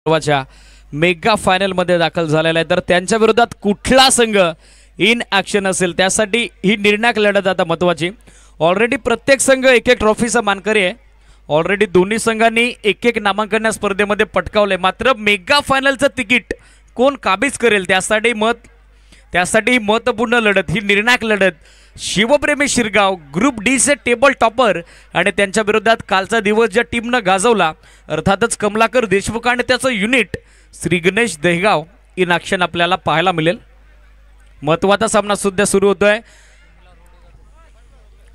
Mega final मध्ये दाखल झालेला आहे, तर त्यांच्या विरोधात कुठला संघ इन ॲक्शन असेल त्यासाठी ही निर्णायक लढत आता महत्त्वाची। ऑलरेडी प्रत्येक संघ एक एक ट्रॉफीचा मानकरी आहे। ऑलरेडी दोन्ही संघांनी एक एक नामांकन स्पर्धेमध्ये पटकावले, मात्र मेगा फायनलचं तिकीट कोण काबीज करेल त्यासाठी महत्त्वपूर्ण लढत, ही निर्णायक लढत। शिवप्रेमी शिरगाव ग्रुप डी चे टेबल टॉपर आणि त्यांच्या विरोधात कालचा दिवस ज्या टीमनं गाजवला अर्थातच कमलाकर देशमुख आणि त्याचं unit Shri Ganesh Dahegaon in action आपल्याला पाहायला मिळेल। महत्त्वाचा सामना सुद्धा सुरू होतोय।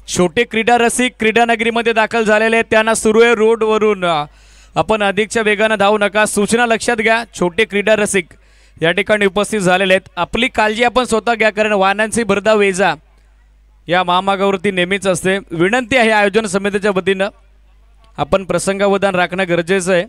छोटे क्रीडा रसिक क्रीडानगरीमध्ये दाखल झालेले त्यांना सुरू आहे रोडवरून आपण अधिकच्या वेगाने धावू नका, सूचना लक्षात घ्या। छोटे क्रीडा रसिक या ठिकाणी उपस्थित झालेले आहेत, आपली काळजी आपण स्वतः घ्या, कारण वाहनांची भरधाव ये-जा या महामार्गावरती नेहमीच असते। विनंती आहे आयोजन समितीच्या वतीनं आपण प्रसंगावधान राखणं गरजेचं आहे।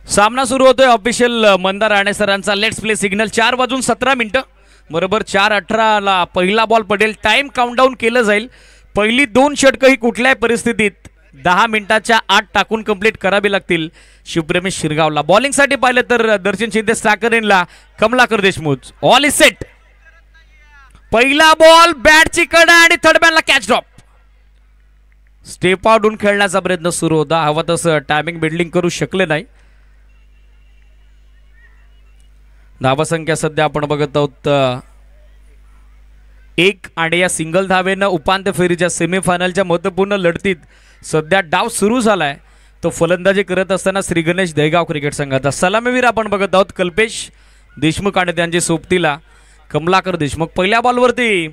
सामना सुरू होतोय ऑफिशियल मंदार राणे सरांचा। लेट्स प्ले सिग्नल 4:17 बरोबर 4:18 ला पहिला बॉल पडेल। टाइम काउंटडाऊन केलं जाईल। पहिली 2 षटकं ही कुठल्याही परिस्थितीत 10 मिनिटाच्या आत टाकून कंप्लीट करावी लागतील शिवप्रेमी शिरगावला। बॉलिंगसाठी पाहिलं तर दर्शन शिंदे साकरेनला Kamalakar Deshmukh. All is set. पहिला बॉल बॅटची कडा आणि थर्ड मॅनला कॅच ड्रॉप। स्टेप आउटून खेळण्याचा प्रयत्न सुरू होता, हवा तसं टायमिंग बिल्डिंग करू शकले नाही। धावसंख्या सध्या आपण बघत आहोत 1 आणि या सिंगल धावेनं उपांत्य फेरीच्या सेमीफायनलच्या महत्त्वपूर्ण लढतीत सध्या डाव सुरू झालाय। तो फलंदाजी करत असताना श्री गणेश दहेगाव क्रिकेट संघाचा सलामीवीर आपण बघत आहोत कल्पेश देशमुख आणि त्यांच्या सोबतीला कमलाकर देशमुख। पहिल्या बॉलवरती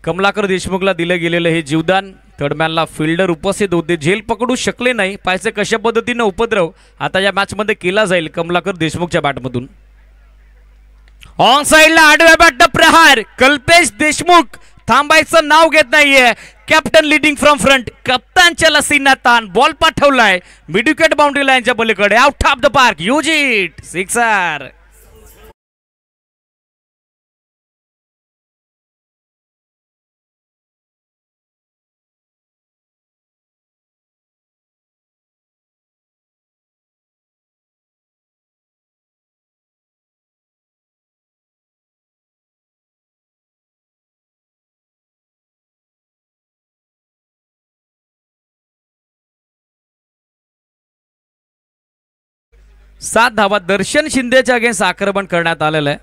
कमलाकर देशमुखला दिलं गेलेलं हे जीवदान। थर्डमॅनला फिल्डर उपस्थित होते, झेल पकडू शकले नाही। पाहिजे कशा पद्धतीनं उपद्रव आता या मॅच मध्ये केला जाईल कमलाकर देशमुखच्या बॅटमधून। ऑन साइडला आडव्या बॅटनं प्रहार, कल्पेश देशमुख थांबायचं नाव घेत नाहीये। कॅप्टन लीडिंग फ्रॉम फ्रंट, कप्तानच्या लसीना ताण, बॉल पाठवलाय मिड विकेट बाउंड्री लाईनच्या पलीकडे, out of the park, use it, sixer. सात धावा दर्शन शिंदेच्या अगेन्स्ट आक्रमण करण्यात आलेलं आहे।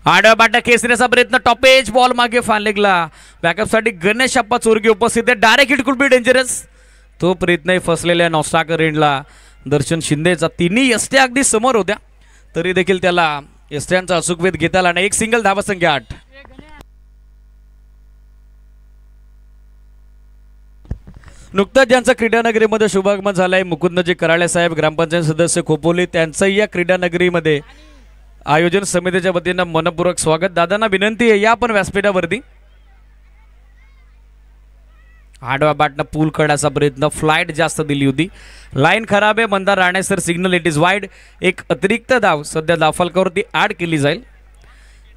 आडव्या बॅटनं खेचण्याचा प्रयत्न, टॉपेज बॉल मागे फानलेगला। बॅकअपसाठी गणेश अप्पा चोरगे उपस्थित आहे। Direct hit could be dangerous, तो प्रयत्नही फसलेल्या नॉस्टाकर एंडला दर्शन शिंदेचा। तिन्ही यष्ट्या अगदी समोर होत्या तरी देखील त्याला यष्ट्यांचा अचूक वेध घेता आला नाही। एक सिंगल धावसंख्या 8। नुकताच ज्यांचा क्रीडानगरीमध्ये शुभागमन झालाय मुकुंदजी कराळे साहेब ग्रामपंचायत सदस्य खोपोली, त्यांचंही या क्रीडानगरीमध्ये आयोजन समितीच्या वतीनं मनपूर्वक स्वागत। दादांना विनंती आहे या पण व्यासपीठावरती। आडव्या बॅटनं पूल करण्याचा प्रयत्न, फ्लाइट जास्त दिली होती, लाईन खराब आहे। Mandar Rane sir signal, it is wide. एक अतिरिक्त धाव सध्या धावफलकावरती ऍड केली जाईल।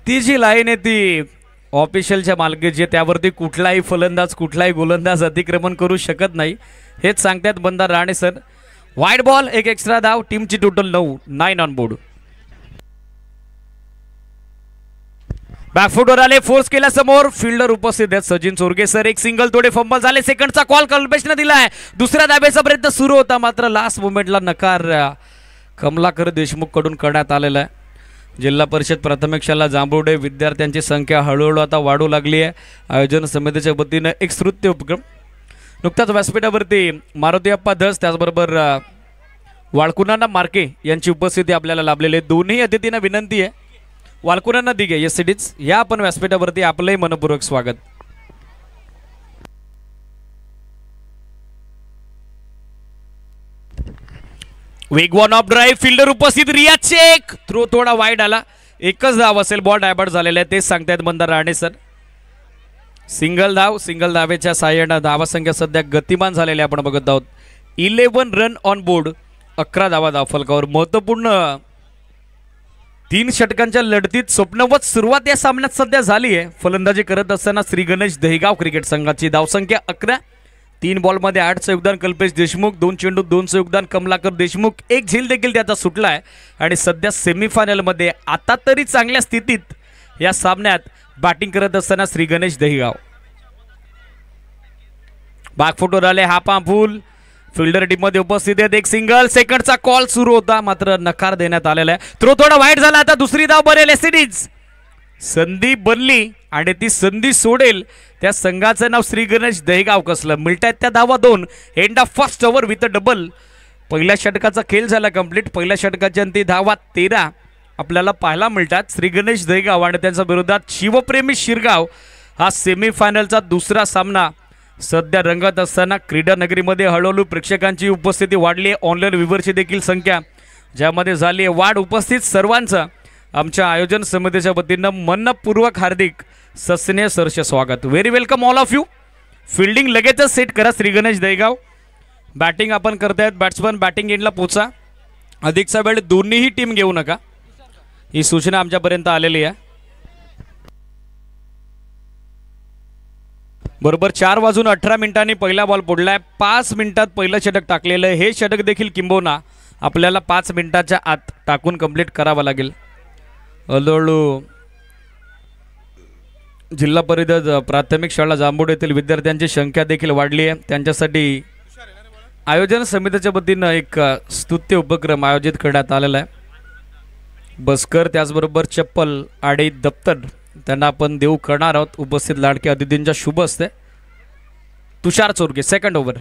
ती जी लाईन आहे ती ऑफिशियलच्या मालकीची, त्यावरती कुठलाही फलंदाज कुठलाही गोलंदाज अतिक्रमण करू शकत नाही, हेच सांगतात Mandar Rane sir. Wide ball, एक एक्स्ट्रा धाव, टीमची टोटल 9 ऑन बोर्ड। बॅकफुटवर आले, फोर्स केला समोर, फिल्डर उपस्थित आहेत सचिन चोरगे सर। एक सिंगल, थोडे फंबल झाले। सेकंडचा कॉल कल्पेशने दिलाय। दुसऱ्या धाब्याचा प्रयत्न सुरू होता, मात्र लास्ट मोमेंटला नकार कमलाकर देशमुख कडून करण्यात आलेला आहे। जिल्हा परिषद प्राथमिक शाळा जांभुर्डे विद्यार्थ्यांची संख्या हळूहळू आता वाढू लागली आहे। आयोजन समितीच्या वतीनं एक स्तुत्य उपक्रम। नुकताच व्यासपीठावरती मारुती अप्पा धस त्याचबरोबर वाळकुणांना मार्के यांची उपस्थिती आपल्याला लाभलेली आहे। दोन्ही अतिथींना विनंती आहे, वाळकुणांना दिघे एस सिटीज या आपण व्यासपीठावरती आपलंही मनपूर्वक स्वागत। वेगवान ऑफ ड्राइव्ह, फिल्डर उपस्थित, रिया चेक, थ्रो थोडा वाईड आला, एकच धाव असेल, बॉल डायबर्ट झालेला आहे, तेच सांगतायत मंदार राणे सर। सिंगल धावेच्या साह्यानं धावसंख्या सध्या गतिमान झालेली आपण बघत आहोत। 11 रन ऑन बोर्ड, 11 धावा धावफलकावर। महत्त्वपूर्ण 3 षटकांच्या लढतीत स्वप्नवत सुरुवात या सामन्यात सध्या झाली आहे. फलंदाजी करत असताना श्री गणेश दहिगाव क्रिकेट संघाची धावसंख्या 11. 3 बॉलमध्ये 8चं योगदान कल्पेश देशमुख, 2 चेंडू 2चं योगदान कमलाकर देशमुख, 1 झेल देखील त्याचा सुटला आहे. आणि सध्या सेमीफायनलमध्ये आता तरी चांगल्या स्थितीत या सामन्यात बॅटिंग करत असताना श्री गणेश दहिगाव. बॅकफुटवर आले हापा फुल. फिल्डर टीम मध्ये उपस्थित आहेत. एक सिंगल. सेकंडचा कॉल सुरू होता मात्र नकार देण्यात आलेला आहे. थ्रो थोडा वाईट झाला. आता दुसरी धाव बनेल एससीडीज. संधी बनली आणि ती संधी सोडेल त्या संघाचं नाव श्री गणेश दहिगाव कसलं. मिळतात त्या धावा 2. End of first over with a double. पहिल्या षटकाचा खेळ झाला कंप्लीट. पहिल्या षटकाच्या अंती धावा 13 आपल्याला पाहायला मिळतात. श्री गणेश दहिगाव आणि त्यांच्या विरोधात शिवप्रेमी शिरगाव. हा सेमीफायनलचा दुसरा सामना सध्या रंगत असताना क्रीडा नगरीमध्ये हळूहळू प्रेक्षकांची उपस्थिती वाढली आहे. ऑनलाईन व्ह्यूवरची देखील संख्या ज्यामध्ये झाली आहे वाढ. उपस्थित सर्वांचं आमच्या आयोजन समितीच्या वतीनं मनपूर्वक हार्दिक सस्नेह सरस स्वागत. Very welcome all of you. Fielding लगेचच सेट करा श्री गणेश दहिगाव. बॅटिंग आपण करतायत. बॅट्समन बॅटिंग एंडला पोचा. अधिकचा वेळ दोन्हीही टीम घेऊ नका ही सूचना आमच्यापर्यंत आलेली आहे. बरोबर 4:18 पहिला बॉल पडलाय. 5 मिनिटात पहिलं षटक टाकलेलं आहे. हे षटक देखील किंबहुना आपल्याला 5 मिनिटाच्या आत टाकून कंप्लीट करावं लागेल. हळूहळू जिल्हा परिषद प्राथमिक शाळा जांभूड येथील विद्यार्थ्यांची संख्या देखील वाढली आहे. त्यांच्यासाठी आयोजन समितीच्या वतीनं एक स्तुत्य उपक्रम आयोजित करण्यात आलेला आहे. बसकर त्याचबरोबर चप्पल आणि दप्तर त्यांना आपण देऊ करणार आहोत. उपस्थित लाडक्या अतिथींच्या शुभ असते. Tushar Chorge second over.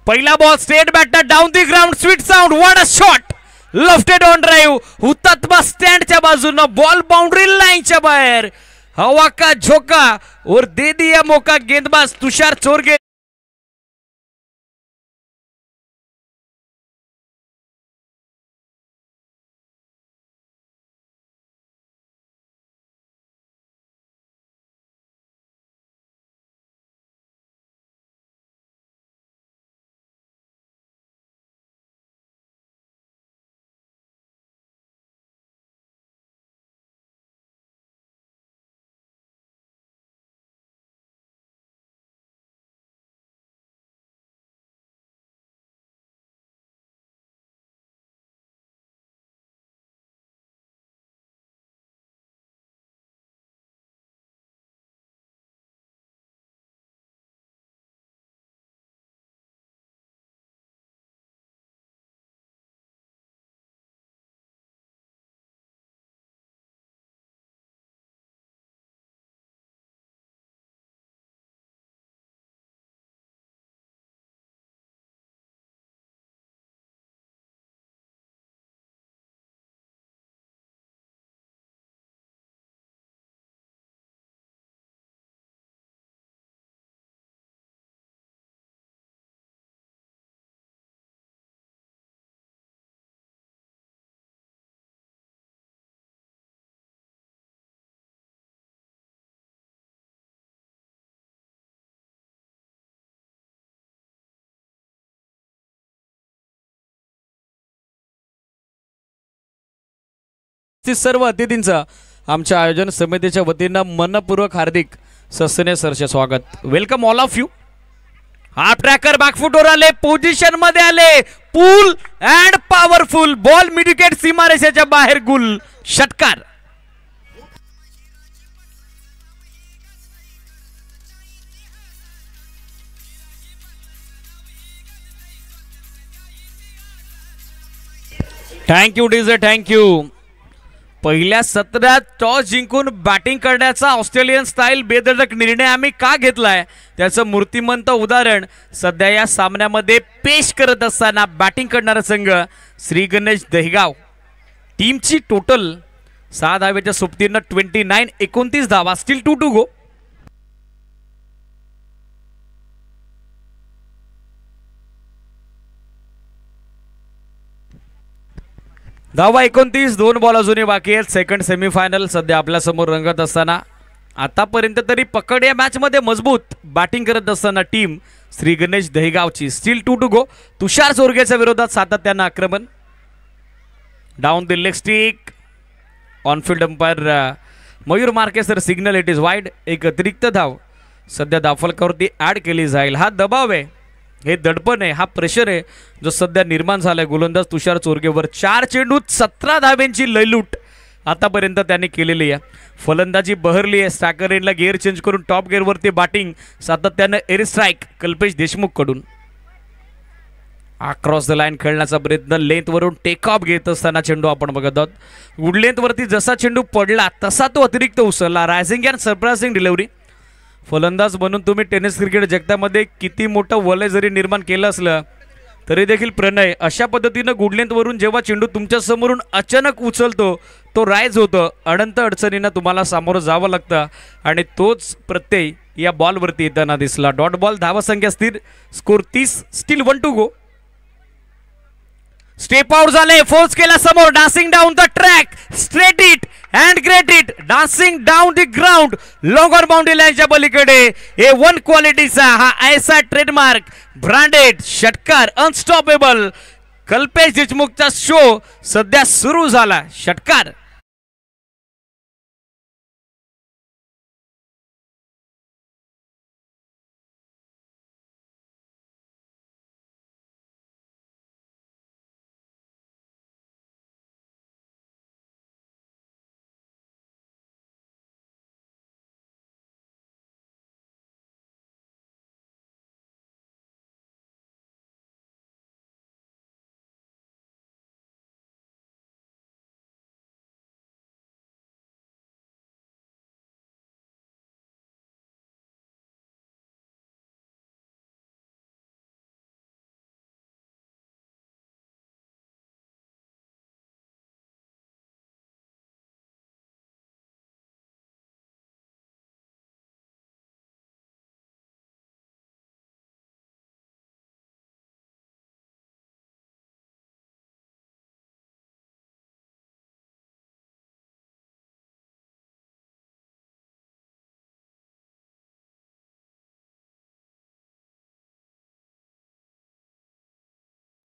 पहिला ball straight batter down the ground. Sweet sound. What a shot. Lofted on drive. हुतात्मा स्टँडच्या बाजूनं. बॉल बाउंड्री लाईनच्या बाहेर. हवा का झोका और दे दिया मौका गेंदबाज तुषार चोरगे. सर्व अतिथींचं आमच्या आयोजन समितीच्या वतीनं मनपूर्वक हार्दिक सस्नेह सरस स्वागत. Welcome all of you. Half tracker बॅकफुटवर आले. पोझिशन मध्ये आले. Pull and powerful ball midwicket सीमारेषेच्या बाहेर. गुल षटकार. Thank you DJ thank you. पहिल्या सत्रात टॉस जिंकून बॅटिंग करण्याचा ऑस्ट्रेलियन स्टाईल बेधडक निर्णय आम्ही का घेतलाय त्याचं मूर्तिमंत उदाहरण सध्या या सामन्यामध्ये पेश करत असताना बॅटिंग करणारा संघ श्री गणेश दहिगाव. टीमची टोटल 6 धावेच्या सोबतीनं 29 धावा. Steel 2 to go. धावा 29. 2 बॉल अजूनही बाकी आहेत. सेकंड सेमीफायनल सध्या आपल्या समोर रंगत असताना आतापर्यंत तरी पकड या मॅच मध्ये मजबूत बॅटिंग करत असताना टीम श्री गणेश दहिगावची. Still 2 to go. तुषार चोरगेच्या विरोधात सातत्यानं आक्रमण. Down the leg stick. On field umpire Mayur Marke sir signal it is wide. एक अतिरिक्त धाव सध्या धावफलकावरती ॲड केली जाईल. हा दबाव आहे, हे दडपण आहे, हा प्रेशर आहे जो सध्या निर्माण झाला आहे गोलंदाज तुषार चोरगेवर. 4 चेंडूत 17 धाब्यांची लयलूट आतापर्यंत त्यांनी केलेली आहे. फलंदाजी बहरली आहे. स्ट्रायकर एंडला गिअर चेंज करून टॉप गिअरवरती बॅटिंग सातत्यानं एअर स्ट्राईक कल्पेश देशमुख कडून. अक्रॉस द लाईन खेळण्याचा प्रयत्न, लेंथवरून टेक ऑफ घेत असताना चेंडू आपण बघत आहोत. गुड लेंथवरती जसा चेंडू पडला तसा तो अतिरिक्त उसळला. Rising and surprising delivery. फलंदाज म्हणून तुम्ही टेनिस क्रिकेट जगतामध्ये किती मोठं वलय जरी निर्माण केलं असलं तरी देखील प्रणय अशा पद्धतीनं गुडलेंथवरून जेव्हा चेंडू तुमच्या समोरून अचानक उचलतो तो राईज होतं. अनंत अडचणींना तुम्हाला सामोरं जावं लागतं आणि तोच प्रत्यय या बॉलवरती येताना दिसला. डॉट बॉल, धावसंख्या स्थिर, score 30, steel 1 to go. Step out झाले, फोर्स केला समोर, dancing down the track, straight it and great it, dancing down the ground, longer boundary लाईनच्या पलीकडे A1 क्वालिटीचा हा ऐसा ट्रेडमार्क ब्रँडेड षटकार अनस्टॉपेबल कल्पेश देशमुखचा शो सध्या सुरू झाला. षटकार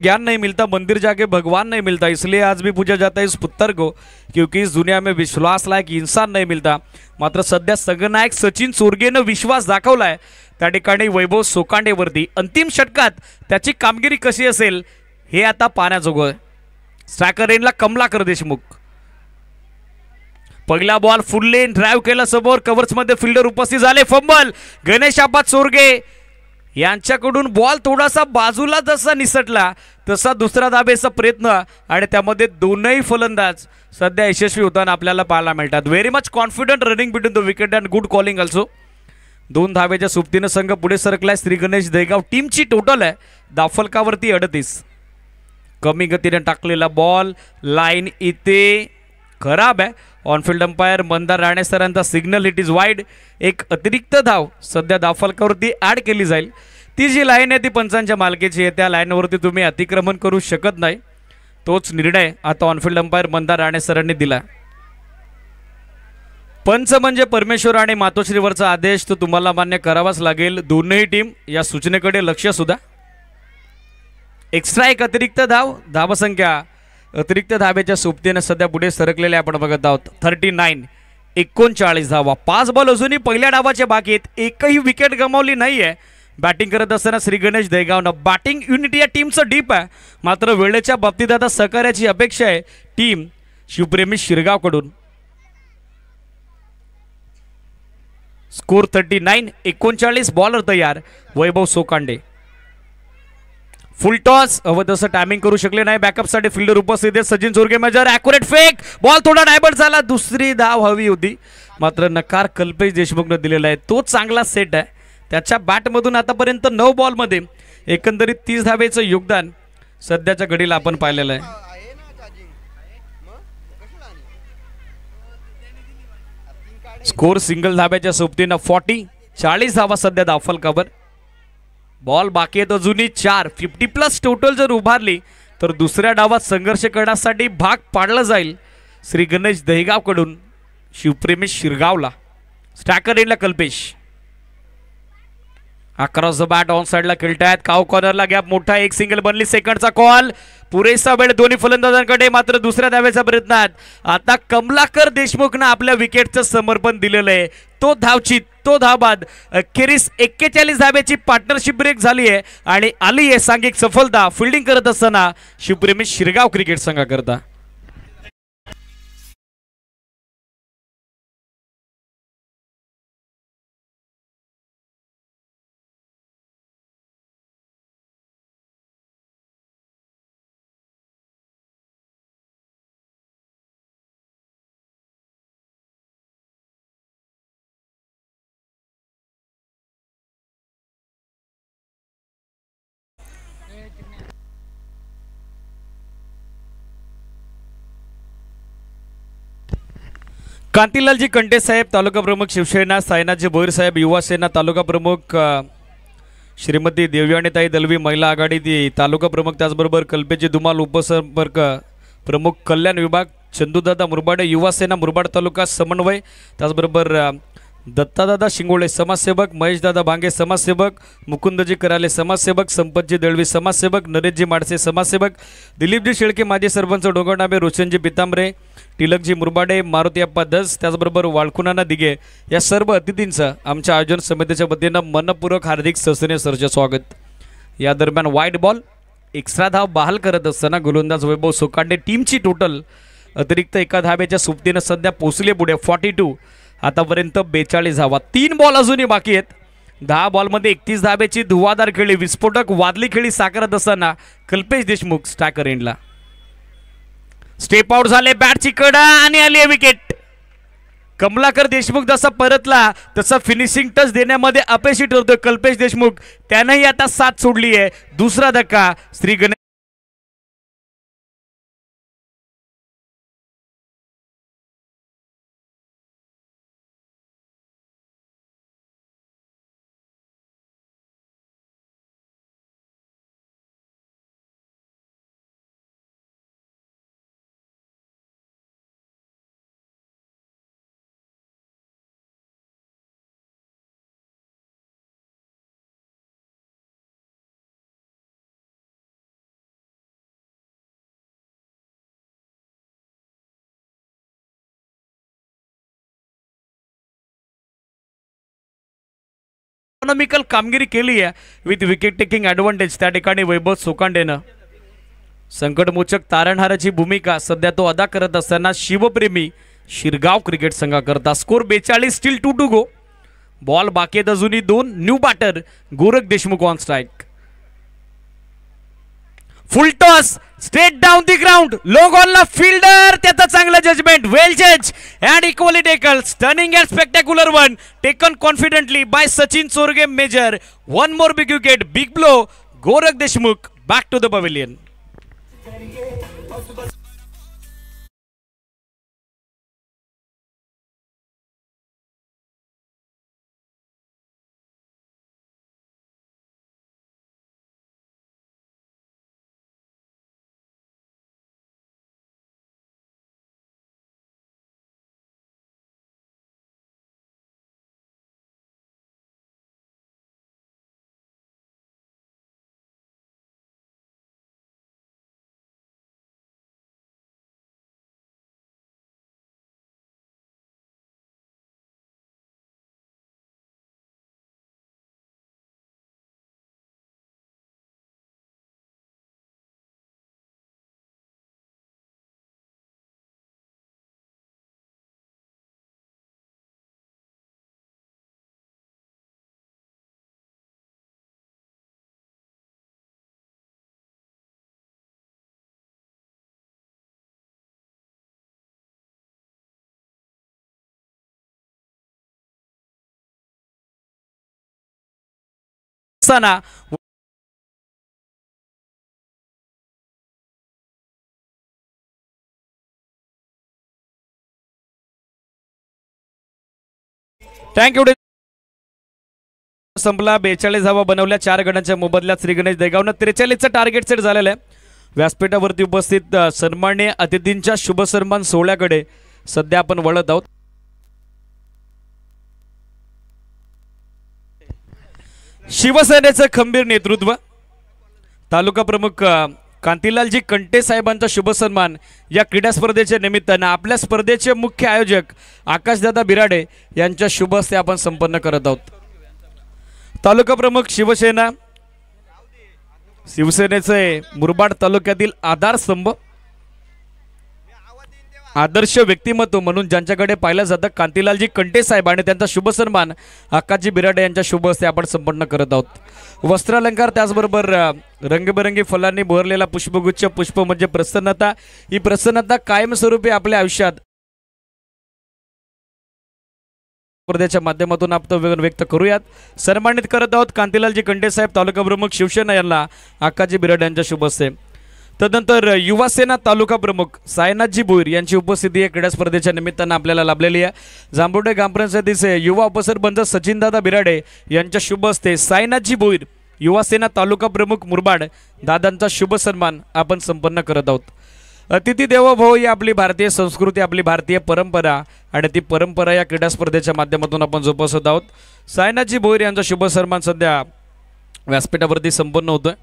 ज्ञान नहीं मिलता, मंदिर जाके भगवान नहीं मिलता, इसलिए आज भी पूजा जाता है इस पुत्र को, क्योंकि इस दुनिया में विश्वास लायक इंसान नहीं मिलता. मात्र सध्या संघनायक सचिन चोरगेनं विश्वास दाखवलाय त्या ठिकाणी वैभव सोकांडेवरती. अंतिम षटकात त्याची कामगिरी कशी असेल हे आता पाहण्याजोगं आहे. स्ट्रायकर एंडला कमलाकर देशमुख. पहिला बॉल फुल लेन ड्राइव्ह केला समोर, कव्हर्स मध्ये फिल्डर उपस्थित झाले. फंबल गणेश आबा चोरगे यांच्याकडून बॉल थोडासा बाजूला जसा निसटला तसा दुसरा धाबेचा प्रयत्न आणि त्यामध्ये दोनही फलंदाज सध्या यशस्वी होताना आपल्याला पाहायला मिळतात. Very much confident running between the wicket and good calling also. 2 धावेच्या सोबतीनं संघ पुढे सरकलाय. श्री गणेश दहेगाव टीमची टोटल आहे धावफलकावरती 38. कमी गतीने टाकलेला बॉल लाईन इथे खराब आहे. ऑनफिल्ड अंपायर मंदार राणे सरांचा सिग्नल इट इज वाईड. एक अतिरिक्त धाव सध्या धावफलकावरती ॲड केली जाईल. ती जी लाईन आहे ती पंचांच्या मालकीची आहे, त्या लाईनवरती तुम्ही अतिक्रमण करू शकत नाही. तोच निर्णय आता ऑनफिल्ड अंपायर मंदार राणे सरांनी दिला. पंच म्हणजे परमेश्वर आणि मातोश्रीवरचा आदेश तो तुम्हाला मान्य करावाच लागेल. दोन्ही टीम या सूचनेकडे लक्ष सुद्धा. एक्स्ट्रा एक अतिरिक्त धाव, धावसंख्या अतिरिक्त धाब्याच्या सोबतीने सध्या पुढे सरकलेले आपण बघत आहोत. 39, 39 धावा. 5 बॉल अजूनही पहिल्या डावाचे बाकी आहेत. एकही विकेट गमावली नाही आहे. बॅटिंग करत असताना श्री गणेश दहेगावनं बॅटिंग युनिट या टीमचं डीप आहे. मात्र वेळेच्या बाबतीत आता सहकार्याची अपेक्षा आहे टीम शिवप्रेमी शिरगावकडून. स्कोर 39, 39. बॉलर तयार वैभव सोकांडे. फुल टॉस हवं तसं टायमिंग करू शकले नाही. बॅकअपसाठी फिल्डर उपस्थित आहे सचिन चोरगे. मेजर ॲक्युरेट फेक, बॉल थोडा डायवर्ट झाला. दुसरी धाव हवी होती मात्र नकार कल्पेश देशमुखनं दिलेला आहे. तो चांगला सेट आहे. त्याच्या बॅटमधून आतापर्यंत 9 बॉलमध्ये एकंदरीत 30 धावेचं योगदान सध्याच्या घडीला आपण पाहिलेलं आहे. स्कोर सिंगल धाब्याच्या सोबतीनं 40 धावा सध्या धावफलकावर. बॉल बाकी आहेत अजूनही 4. 50+ टोटल जर उभारली तर दुसऱ्या डावात संघर्ष करण्यासाठी भाग पाडला जाईल श्री गणेश दहेगावकडून शिवप्रेमी शिरगावला. स्ट्रायकर एंडला Kalpesh. Across the bat on साइडला खेळतायत. काव कॉर्नरला गॅप मोठा, एक सिंगल बनली. सेकंडचा कॉल, पुरेसा वेळ दोन्ही फलंदाजांकडे, मात्र दुसऱ्या धावेचा प्रयत्न. आता कमलाकर देशमुखनं आपल्या विकेटचं समर्पण दिलेलं आहे. तो धावचित, तो धावबाद. अखेरीस 41 धाब्याची पार्टनरशिप ब्रेक झाली आहे आणि आली आहे सांघिक सफलता फिल्डिंग करत असताना शिवप्रेमी शिरगाव क्रिकेट संघाकरता. कांतीलालजी कंटे साहेब तालुका प्रमुख शिवसेना, सायनाजी भोईर साहेब युवा सेना तालुका प्रमुख, श्रीमती देवयानीताई दलवी महिला आघाडी तालुका प्रमुख, त्याचबरोबर कल्पेजी धुमाल उपसंपर्क प्रमुख कल्याण विभाग, चंदूदादा मुरबाडे युवा सेना मुरबाड तालुका समन्वय, त्याचबरोबर दत्तादादा शिंगोळे समाजसेवक, महेशदादा भांगे समाजसेवक, मुकुंदजी कराले समाजसेवक, संपतजी दळवी समाजसेवक, नरेशजी माडसे समाजसेवक, दिलीपजी शेळके माजी सरपंच डोंगरनाबे, रोशनजी पितांबरे, टिलकजी मुरबाडे, मारुती अप्पा दस, त्याचबरोबर वाळकुणाना दिघे या सर्व अतिथींचं आमच्या आयोजन समितीच्या वतीनं मनपूर्वक हार्दिक सस्ने सरचे स्वागत. या दरम्यान वाईट बॉल एक्स्ट्रा धाव बहाल करत असताना गोलंदाज वैभव सोकांडे टीमची टोटल अतिरिक्त एका धाब्याच्या सुप्तीनं सध्या पोचले पुढे 42. आतापर्यंत 42 धावा, 3 बॉल अजूनही बाकी आहेत. 10 बॉलमध्ये 31 धाब्याची धुवाधार खेळी, विस्फोटक वादली खेळी साकारत असताना कल्पेश देशमुख स्ट्रायकर एंडला. स्टेप आउट झाले, बॅटची कडा आणि आली आहे विकेट. कमलाकर देशमुख जसा परतला तसा फिनिशिंग टच देण्यामध्ये अपयशी ठरतोय कल्पेश देशमुख. त्यानंही आता साथ सोडली आहे. दुसरा धक्का श्री गणेश इकॉनॉमिकल कामगिरी केली आहे विथ विकेट टेकिंग ॲडव्हान्टेज. त्या ठिकाणी वैभव सोकांडेनं संकटमोचक तारणहाराची भूमिका सध्या तो अदा करत असताना शिवप्रेमी शिरगाव क्रिकेट संघाकरता score 42, still 2 two go. Ball बाकी आहेत अजूनही 2. New batter Gorakh Deshmukh on strike. Full toss straight down the ground, low बॉलला फिल्डर, त्याचा चांगला जजमेंट, वेल जज and equally tackle, stunning and spectacular one taken confidently by Sachin Chorge major. One more big wicket, big blow, Gorakh Deshmukh back to the pavilion. Thank you. संपला. 42 धावा बनवल्या 4 गडांच्या मोबदल्यात. Shri Ganesh देगावनं 43चं target set झालेलं आहे. व्यासपीठावरती उपस्थित सन्माननीय अतिथींच्या शुभ सन्मान सोहळ्याकडे सध्या आपण वळत आहोत. शिवसेनेचं खंबीर नेतृत्व, तालुका प्रमुख कांतीलालजी कंटे साहेबांचा शुभ सन्मान या क्रीडा स्पर्धेच्या निमित्तानं आपल्या स्पर्धेचे मुख्य आयोजक आकाशदादा बिराडे यांच्या शुभ हस्ते आपण संपन्न करत आहोत। तालुका प्रमुख शिवसेनेचे मुरबाड तालुक्यातील आधारस्तंभ, आदर्श व्यक्तिमत्व म्हणून ज्यांच्याकडे पाहिलं जातं कांतीलालजी कंटे साहेब आणि त्यांचा शुभ सन्मान आकाशजी बिराडे यांच्या शुभ हस्ते आपण संपन्न करत आहोत। वस्त्रालंकार त्याचबरोबर रंगीबेरंगी फुलांनी बहरलेला पुष्पगुच्छ, पुष्प म्हणजे प्रसन्नता, ही प्रसन्नता कायमस्वरूपी आपल्या आयुष्यात स्पर्धेच्या माध्यमातून आपण व्यक्त करूयात। सन्मानित करत आहोत कांतीलालजी कंटे साहेब तालुका प्रमुख शिवसेना यांना आकाशजी बिराडे यांच्या शुभ हस्ते। तदनंतर युवासेना तालुका प्रमुख सायनाथजी भोईर यांची उपस्थिती या क्रीडा स्पर्धेच्या निमित्तानं आपल्याला लाभलेली आहे। जांभुर्डे ग्रामपंचायतीचे युवा उपसरपंच सचिनदादा बिराडे यांच्या शुभ हस्ते सायनाथजी भोईर युवासेना तालुका प्रमुख मुरबाड दादांचा शुभ सन्मान आपण संपन्न करत आहोत। अतिथी देवो भव ही आपली भारतीय संस्कृती, आपली भारतीय परंपरा आणि ती परंपरा या क्रीडा स्पर्धेच्या माध्यमातून आपण जोपासत आहोत। सायनाथजी भोईर यांचा शुभ सन्मान सध्या व्यासपीठावरती संपन्न होतोय।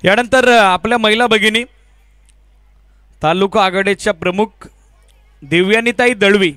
यानंतर आपल्या महिला भगिनी तालुका आघाडीच्या प्रमुख दिव्यानीताई दळवी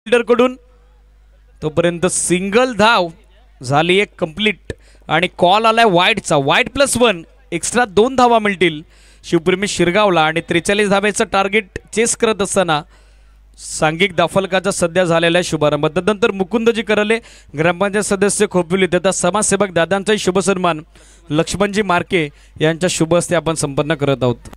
कडून तोपर्यंत सिंगल धाव झाली एक कंप्लीट आणि कॉल आलाय वाईडचा, वाईड +1 एक्स्ट्रा 2 धावा मिळतील शिवप्रेमी शिरगावला आणि 43 धावेचं टार्गेट चेस करत असताना सांघिक दाफलकाचा सध्या झालेला आहे शुभारंभ। तदनंतर मुकुंदजी करले ग्रामपंचायत सदस्य खोपविली तथा समाजसेवक दादांचाही शुभ सन्मान लक्ष्मणजी मार्के यांच्या शुभ हस्ते आपण संपन्न करत आहोत।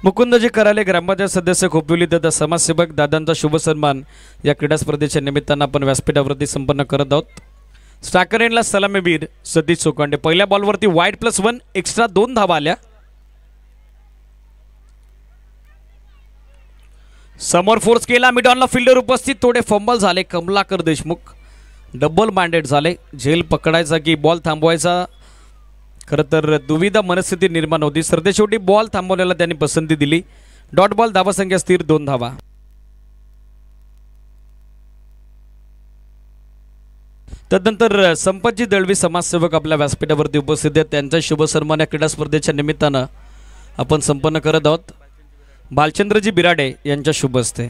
मुकुंदजी कराले ग्रामपंचायत सदस्य खोपिवली तथा समाजसेवक दादांचा शुभ सन्मान या क्रीडा स्पर्धेच्या निमित्तानं आपण व्यासपीठावरती संपन्न करत आहोत. स्ट्रायकर एंडला सलामीवीर सतीश चोकांडे. पहिल्या बॉलवरती वाईड +1 एक्स्ट्रा 2 धावा आल्या. समोर फोर्स केला, मिडॉनला फिल्डर उपस्थित, थोडे फंबल झाले. कमलाकर देशमुख डबल माइंडेड झाले. झेल पकडायचा की बॉल थांबवायचा, खरं तर दुविधा मनस्थिती निर्माण होती. सरतेशेवटी बॉल थांबवण्याला त्यांनी पसंती दिली. डॉट बॉल, धावासंख्या स्थिर 2 धावा. तदनंतर संपतजी दळवी समाजसेवक आपल्या व्यासपीठावरती उपस्थित आहेत. त्यांचा शुभ सन्मान या क्रीडा स्पर्धेच्या निमित्तानं आपण संपन्न करत आहोत. भालचंद्रजी बिराडे यांच्या शुभ हस्ते.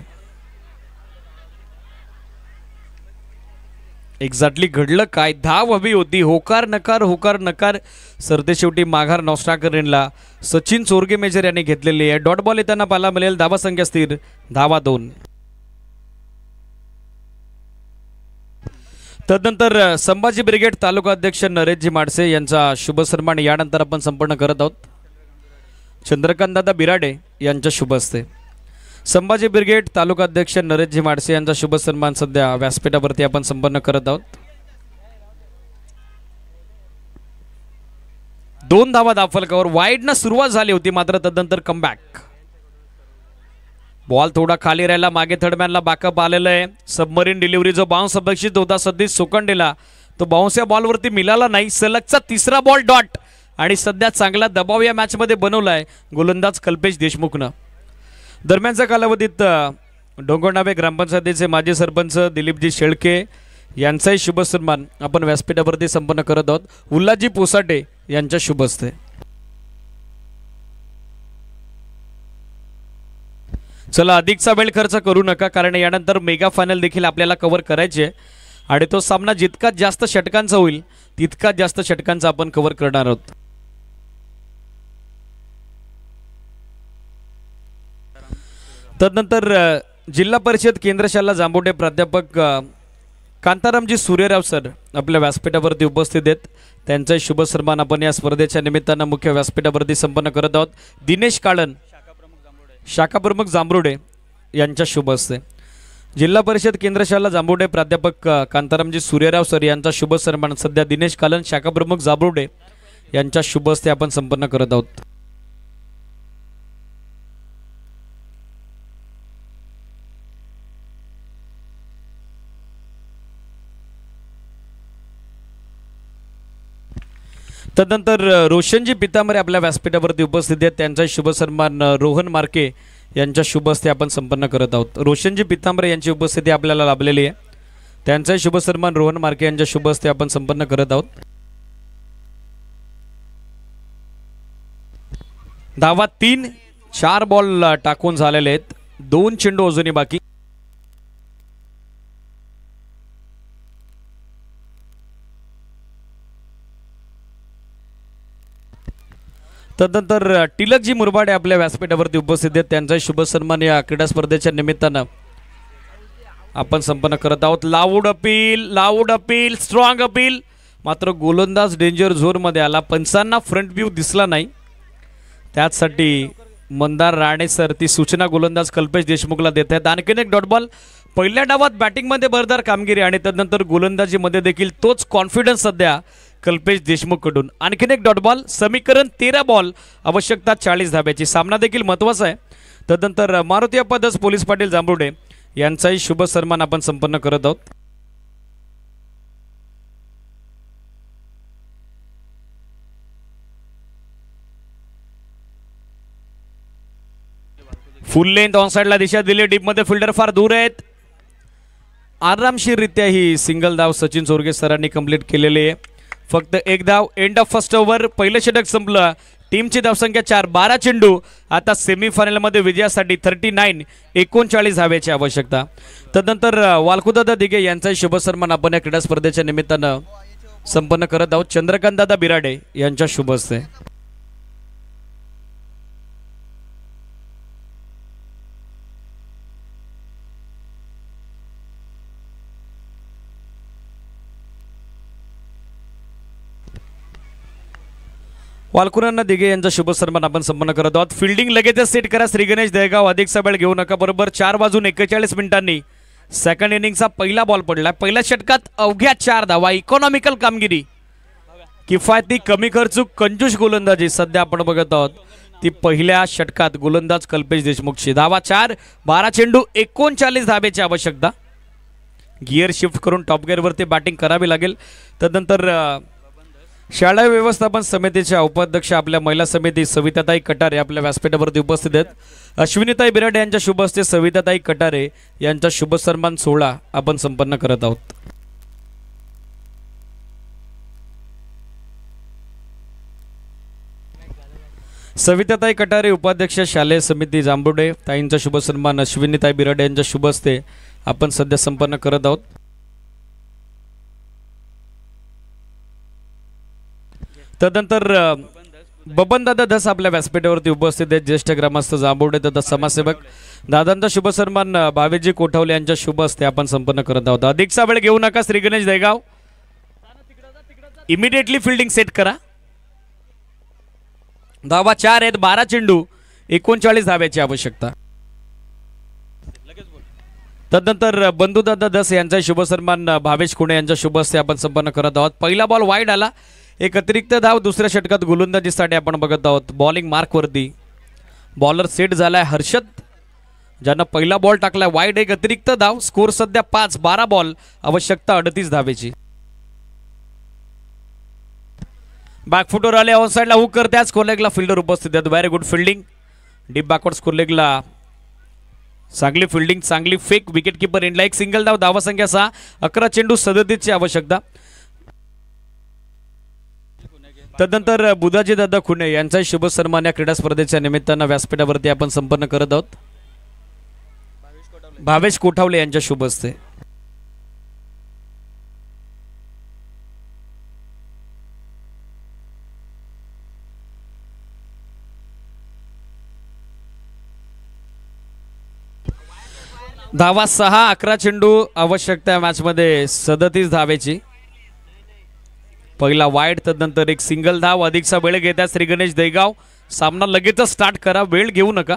एक्झॅक्टली घडलं काय, धाव हवी होती, होकार नकार होकार नकार. सरतेशेवटी माघार नॉस्ट्राकरेनला सचिन चोरगे मेजर यांनी घेतलेली आहे. डॉट बॉल येताना पाहायला मिळेल. धावासंख्या स्थिर, धावा 2. तदनंतर संभाजी ब्रिगेड तालुका अध्यक्ष नरेशजी माडसे यांचा शुभ सन्मान यानंतर आपण संपन्न करत आहोत. चंद्रकांतदादा बिराडे यांच्या शुभ हस्ते. संभाजी ब्रिगेड तालुका अध्यक्ष नरेशजी माडसे यांचा शुभ सन्मान सध्या व्यासपीठावरती आपण संपन्न करत आहोत. 2 धावा दाफलकावर. वाईडनं सुरुवात झाली होती, मात्र तदनंतर कमबॅक. बॉल थोडा खाली राहिला, मागे थर्डमॅनला बॅकअप आलेलं आहे. सबमरीन डिलिव्हरी जो बाउन्स अपेक्षित होता सतीश चोकांडेला, तो बाउन्स या बॉलवरती मिळाला नाही. सलगचा 3रा बॉल डॉट आणि सध्या चांगला दबाव या मॅचमध्ये बनवलाय गोलंदाज कल्पेश देशमुखनं. दरम्यानच्या कालावधीत डोंगरनावे ग्रामपंचायतीचे माजी सरपंच दिलीपजी शेळके यांचाही शुभ सन्मान आपण व्यासपीठावरती संपन्न करत आहोत. उल्हासजी पोसाटे यांच्या शुभ हस्ते. चला, अधिकचा वेळ खर्च करू नका, कारण यानंतर मेगा फायनल देखील आपल्याला कव्हर करायचे आणि तो सामना जितका जास्त षटकांचा होईल तितका जास्त षटकांचा आपण कव्हर करणार आहोत. तदनंतर जिल्हा परिषद केंद्रशाला जांभोटे प्राध्यापक कांतारामजी सूर्यराव सर आपल्या व्यासपीठावरती उपस्थित आहेत. त्यांचा शुभ सन्मान आपण या स्पर्धेच्या निमित्तानं मुख्य व्यासपीठावरती संपन्न करत आहोत. दिनेश काळन शाखा प्रमुख जांभरोडे यांच्या शुभ हस्ते. जिल्हा परिषद केंद्रशाला जांभोटे प्राध्यापक कांतारामजी सूर्यराव सर यांचा शुभ सन्मान सध्या दिनेश कालन शाखा प्रमुख जांभरोडे यांच्या शुभ हस्ते आपण संपन्न करत आहोत. तदनंतर रोशनजी पितांबरे आपल्या व्यासपीठावरती उपस्थित आहेत. त्यांचा शुभ सन्मान रोहन मार्के यांच्या शुभ हस्ते आपण संपन्न करत आहोत. रोशनजी पितांबरे यांची उपस्थिती आपल्याला लाभलेली आहे. त्यांचा शुभ सन्मान रोहन मार्के यांच्या शुभ हस्ते आपण संपन्न करत आहोत. धावा 3, 4 बॉल टाकून झालेले आहेत. 2 चेंडू अजूनही बाकी. तदनंतर टिलकजी मुरबाडे आपल्या व्यासपीठावरती उपस्थित आहेत. त्यांचा शुभ सन्मान या क्रीडा स्पर्धेच्या निमित्तानं आपण संपन्न करत आहोत. Loud appeal, strong appeal. मात्र गोलंदाज डेंजर झोनमध्ये आला. पंचांना फ्रंट व्ह्यू दिसला नाही, त्यासाठी मंदार राणे सर ती सूचना गोलंदाज कल्पेश देशमुखला देत आहेत. आणखीन एक डॉट बॉल. पहिल्या डावात बॅटिंगमध्ये भरदार कामगिरी आणि तदनंतर गोलंदाजीमध्ये देखील तोच कॉन्फिडन्स सध्या कल्पेश देशमुख कडून. आणखीन एक डॉट बॉल. समीकरण 13 बॉल, आवश्यकता 40 धाब्याची. सामना देखील महत्त्वाचा आहे. तदनंतर मारुती अप्पा दस पोलीस पाटील जांभरोडे यांचाही शुभ सन्मान आपण संपन्न करत आहोत. फुल लेंथ ऑन साइडला दिशा दिली. डीपमध्ये फिल्डर फार दूर आहेत. आरामशीररित्या ही सिंगल धाव सचिन चोरगे सरांनी कंप्लीट केलेली आहे. फक्त 1 धाव. End of first over. पहिलं षटक संपलं. टीमची धावसंख्या 4. 12 चेंडू. आता सेमीफायनलमध्ये विजयासाठी 39 धाव्याची आवश्यकता. तदनंतर वालकुदादा दिघे यांचा शुभ सन्मान आपण या क्रीडा स्पर्धेच्या निमित्तानं संपन्न करत आहोत. चंद्रकांतदादा बिराडे यांच्या शुभ हस्ते. वालकुरांना दिघे यांचा शुभ सन्मान आपण संपन्न करत आहोत. फिल्डिंग लगेचच सेट करा श्री गणेश दहेगाव. अधिकचा वेळ घेऊ नका. बरोबर 4 वाजून 41 मिनिटांनी सेकंड इनिंगचा पहिला बॉल पडला. पहिल्या षटकात अवघ्या 4 धावा. इकॉनॉमिकल कामगिरी, किफायती, कमी खर्चूक, कंजूस गोलंदाजी सध्या आपण बघत आहोत ती पहिल्या षटकात गोलंदाज कल्पेश देशमुखची. धावा 4, 12 चेंडू, 39 धाबेची आवश्यकता. गिअर शिफ्ट करून टॉप गिअरवरती बॅटिंग करावी लागेल. तदनंतर शाळा व्यवस्थापन समितीच्या उपाध्यक्ष आपल्या महिला समिती सविताताई कटारे आपल्या व्यासपीठावरती उपस्थित आहेत. अश्विनीताई बिराडे यांच्या शुभ हस्ते सविताताई कटारे यांचा शुभ सन्मान सोहळा आपण संपन्न करत आहोत. सविताताई कटारे उपाध्यक्ष शालेय समिती जांभुडे ताईंचा शुभ सन्मान अश्विनीताई बिराडे यांच्या शुभ हस्ते आपण सध्या संपन्न करत आहोत. तदनंतर बबनदादा धस आपल्या व्यासपीठावरती उपस्थित आहेत. ज्येष्ठ ग्रामस्थ जांभुडे तथा समाजसेवक दादांचा शुभ सन्मान भावेजी कोठावले यांच्या शुभ हस्ते आपण संपन्न करत आहोत. अधिकचा वेळ घेऊ नका. Shri Ganesh Dahegaon immediately fielding set करा. धावा 4 आहेत. 12 चेंडू, 39 धाब्याची आवश्यकता. तदनंतर बंधुदादा धस यांचा शुभ सन्मान भावेश खुणे यांच्या शुभ हस्ते आपण संपन्न करत आहोत. पहिला बॉल वाईड आला. एक अतिरिक्त धाव दुसऱ्या षटकात गोलंदाजीसाठी आपण बघत आहोत. बॉलिंग मार्कवरती बॉलर सेट झालाय हर्षद, ज्यानं पहिला बॉल टाकलाय वाईड. एक अतिरिक्त धाव. स्कोर सध्या 5, 12 बॉल, आवश्यकता 38 धावेची. बॅकफुटवर आले. ऑन साईडला हुक करते. आज स्कोरलेगला फिल्डर उपस्थित आहेत. Very good fielding. Deep backward स्कोरलेगला चांगली फिल्डिंग, चांगली फेक. विकेट किपर एंडला एक सिंगल धाव. धावा संख्या 6, 11 चेंडू, 37 ची आवश्यकता. तदनंतर बुधाजी दादा खुणे यांचा शुभ सन्मान या क्रीडा स्पर्धेच्या निमित्तानं व्यासपीठावरती आपण संपन्न करत आहोत. भावेश कोठावले यांच्या शुभ हस्ते. धावा 6, 11 चेंडू, आवश्यकता या मॅचमध्ये 37 धावेची. पहिला वाईड. तदनंतर एक सिंगल धाव. अधिकचा वेळ घेतात श्री गणेश दहेगाव. सामना लगेचच स्टार्ट करा. वेळ घेऊ नका.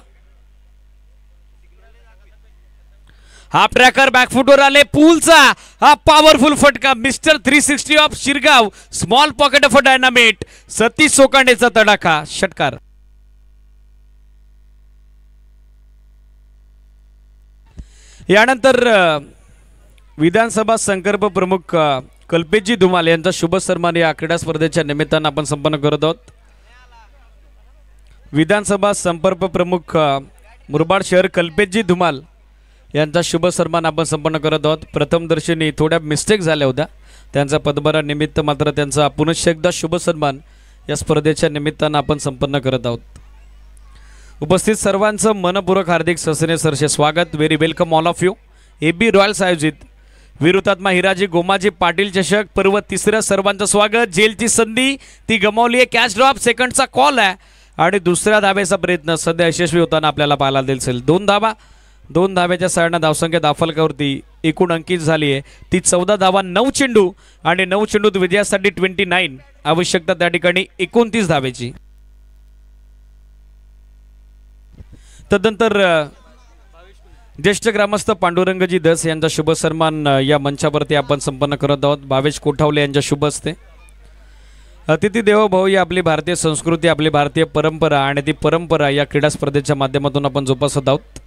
हा ट्रॅकर बॅकफुटवर आले. पूलचा हा पॉवरफुल फटका. Mister 360 of Shirgaon. Small pocket of a dynamite. Satish सोकांडेचा तडाखा. षटकार. यानंतर विधानसभा संकल्प प्रमुख कल्पेशजी धुमाल यांचा शुभ सन्मान या क्रीडा स्पर्धेच्या निमित्तानं आपण संपन्न करत आहोत. विधानसभा संपर्क प्रमुख मुरबाड शहर कल्पेशजी धुमाल यांचा शुभ सन्मान आपण संपन्न करत आहोत. प्रथम दर्शनी थोड्या मिस्टेक झाल्या होत्या. त्यांचा पदभारा निमित्त मात्र त्यांचा पुनश्च एकदा शुभ सन्मान या स्पर्धेच्या निमित्तानं आपण संपन्न करत आहोत. उपस्थित सर्वांचं मनपूर्वक हार्दिक ससने सरसे स्वागत. Very welcome all of you. AB Royals आयोजित वीर हुतात्मा हिराजी गोमाजी पाटील चषक पर्व 3. सर्वांचं स्वागत. जेलची संधी ती गमावली आहे. Catch drop. सेकंडचा कॉल आहे आणि दुसऱ्या धाब्याचा प्रयत्न सध्या यशस्वी होताना आपल्याला पाहायला दिसेल. 2 धावा. 2 धाब्याच्या साडना धावसंख्या दाफलकावरती एकूण अंकित झाली आहे ती 14 धावा. 9 चेंडू आणि 9 चेंडूत विजयासाठी 29 आवश्यकता. त्या ठिकाणी 29 धावेची. तदनंतर ज्येष्ठ ग्रामस्थ पांडुरंगजी धस यांचा शुभ सन्मान या मंचावरती आपण संपन्न करत आहोत. भावेश कोठावले यांच्या शुभ हस्ते. अतिथी देवो भव ही आपली भारतीय संस्कृती, आपली भारतीय परंपरा आणि ती परंपरा या क्रीडा स्पर्धेच्या माध्यमातून आपण जोपासत आहोत.